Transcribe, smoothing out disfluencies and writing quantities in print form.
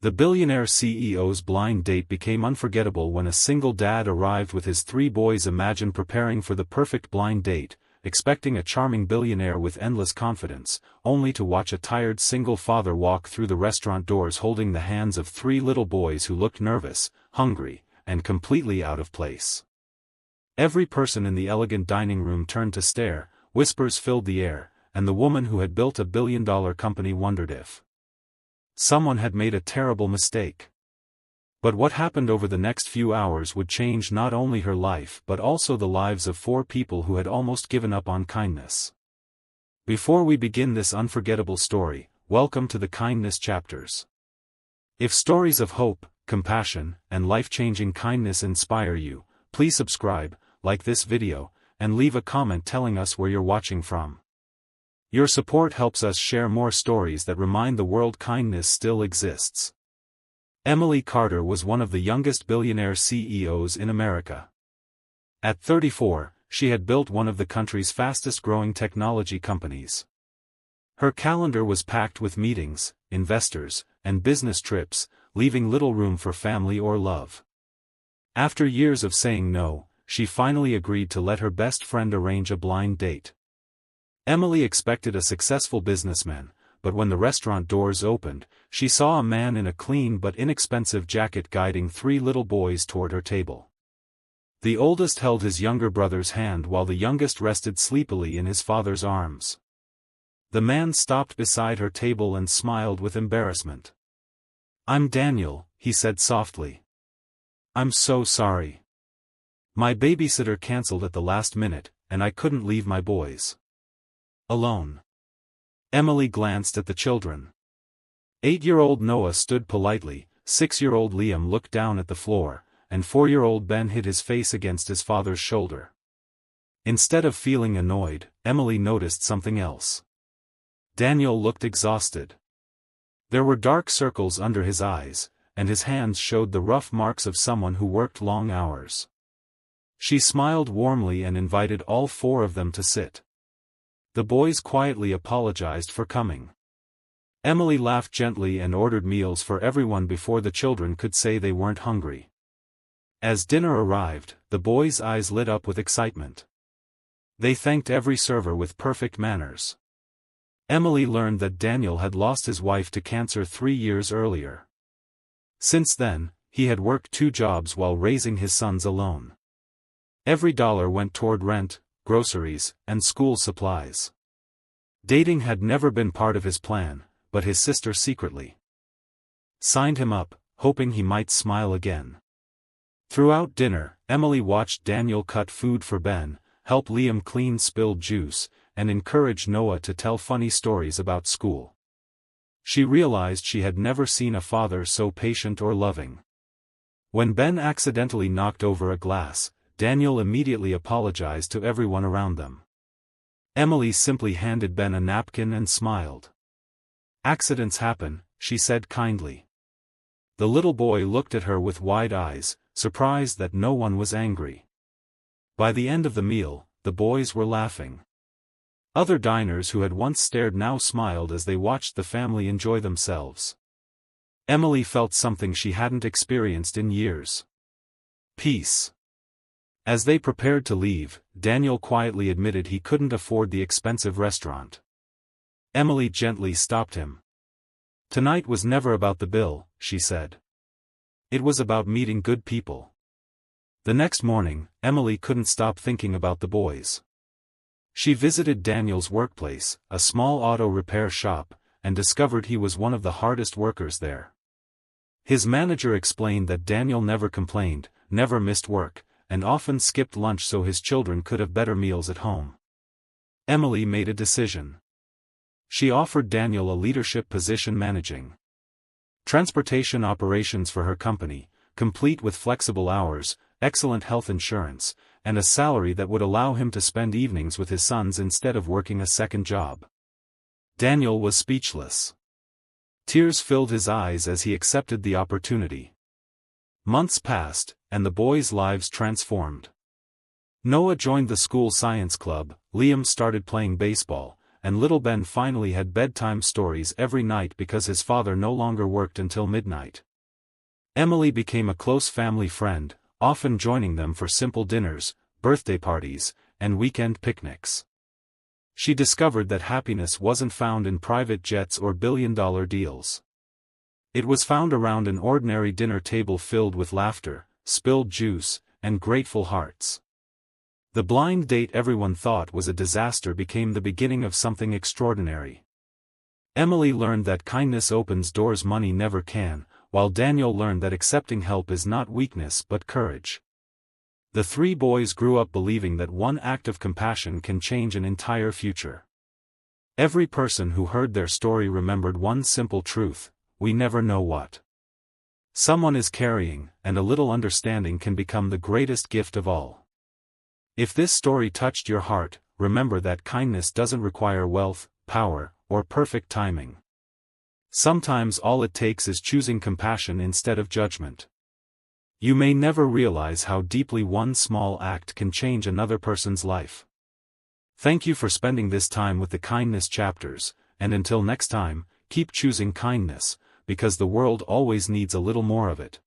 The billionaire CEO's blind date became unforgettable when a single dad arrived with his 3 boys. Imagine preparing for the perfect blind date, expecting a charming billionaire with endless confidence, only to watch a tired single father walk through the restaurant doors holding the hands of 3 little boys who looked nervous, hungry, and completely out of place. Every person in the elegant dining room turned to stare, whispers filled the air, and the woman who had built a billion-dollar company wondered if someone had made a terrible mistake. But what happened over the next few hours would change not only her life but also the lives of 4 people who had almost given up on kindness. Before we begin this unforgettable story, welcome to the Kindness Chapters. If stories of hope, compassion, and life-changing kindness inspire you, please subscribe, like this video, and leave a comment telling us where you're watching from. Your support helps us share more stories that remind the world kindness still exists. Emily Carter was one of the youngest billionaire CEOs in America. At 34, she had built one of the country's fastest-growing technology companies. Her calendar was packed with meetings, investors, and business trips, leaving little room for family or love. After years of saying no, she finally agreed to let her best friend arrange a blind date. Emily expected a successful businessman, but when the restaurant doors opened, she saw a man in a clean but inexpensive jacket guiding 3 little boys toward her table. The oldest held his younger brother's hand while the youngest rested sleepily in his father's arms. The man stopped beside her table and smiled with embarrassment. "I'm Daniel," he said softly. "I'm so sorry. My babysitter canceled at the last minute, and I couldn't leave my boys alone." Emily glanced at the children. 8-year-old Noah stood politely, 6-year-old Liam looked down at the floor, and 4-year-old Ben hid his face against his father's shoulder. Instead of feeling annoyed, Emily noticed something else. Daniel looked exhausted. There were dark circles under his eyes, and his hands showed the rough marks of someone who worked long hours. She smiled warmly and invited all 4 of them to sit. The boys quietly apologized for coming. Emily laughed gently and ordered meals for everyone before the children could say they weren't hungry. As dinner arrived, the boys' eyes lit up with excitement. They thanked every server with perfect manners. Emily learned that Daniel had lost his wife to cancer 3 years earlier. Since then, he had worked 2 jobs while raising his sons alone. Every dollar went toward rent, groceries, and school supplies. Dating had never been part of his plan, but his sister secretly signed him up, hoping he might smile again. Throughout dinner, Emily watched Daniel cut food for Ben, help Liam clean spilled juice, and encourage Noah to tell funny stories about school. She realized she had never seen a father so patient or loving. When Ben accidentally knocked over a glass, Daniel immediately apologized to everyone around them. Emily simply handed Ben a napkin and smiled. "Accidents happen," she said kindly. The little boy looked at her with wide eyes, surprised that no one was angry. By the end of the meal, the boys were laughing. Other diners who had once stared now smiled as they watched the family enjoy themselves. Emily felt something she hadn't experienced in years. Peace. As they prepared to leave, Daniel quietly admitted he couldn't afford the expensive restaurant. Emily gently stopped him. "Tonight was never about the bill," she said. "It was about meeting good people." The next morning, Emily couldn't stop thinking about the boys. She visited Daniel's workplace, a small auto repair shop, and discovered he was one of the hardest workers there. His manager explained that Daniel never complained, never missed work, and often skipped lunch so his children could have better meals at home. Emily made a decision. She offered Daniel a leadership position managing transportation operations for her company, complete with flexible hours, excellent health insurance, and a salary that would allow him to spend evenings with his sons instead of working a second job. Daniel was speechless. Tears filled his eyes as he accepted the opportunity. Months passed, and the boys' lives transformed. Noah joined the school science club, Liam started playing baseball, and little Ben finally had bedtime stories every night because his father no longer worked until midnight. Emily became a close family friend, often joining them for simple dinners, birthday parties, and weekend picnics. She discovered that happiness wasn't found in private jets or billion-dollar deals. It was found around an ordinary dinner table filled with laughter, spilled juice, and grateful hearts. The blind date everyone thought was a disaster became the beginning of something extraordinary. Emily learned that kindness opens doors money never can, while Daniel learned that accepting help is not weakness but courage. The three boys grew up believing that one act of compassion can change an entire future. Every person who heard their story remembered one simple truth: we never know what someone is carrying, and a little understanding can become the greatest gift of all. If this story touched your heart, remember that kindness doesn't require wealth, power, or perfect timing. Sometimes all it takes is choosing compassion instead of judgment. You may never realize how deeply one small act can change another person's life. Thank you for spending this time with the kindness chapters, and until next time, keep choosing kindness, because the world always needs a little more of it.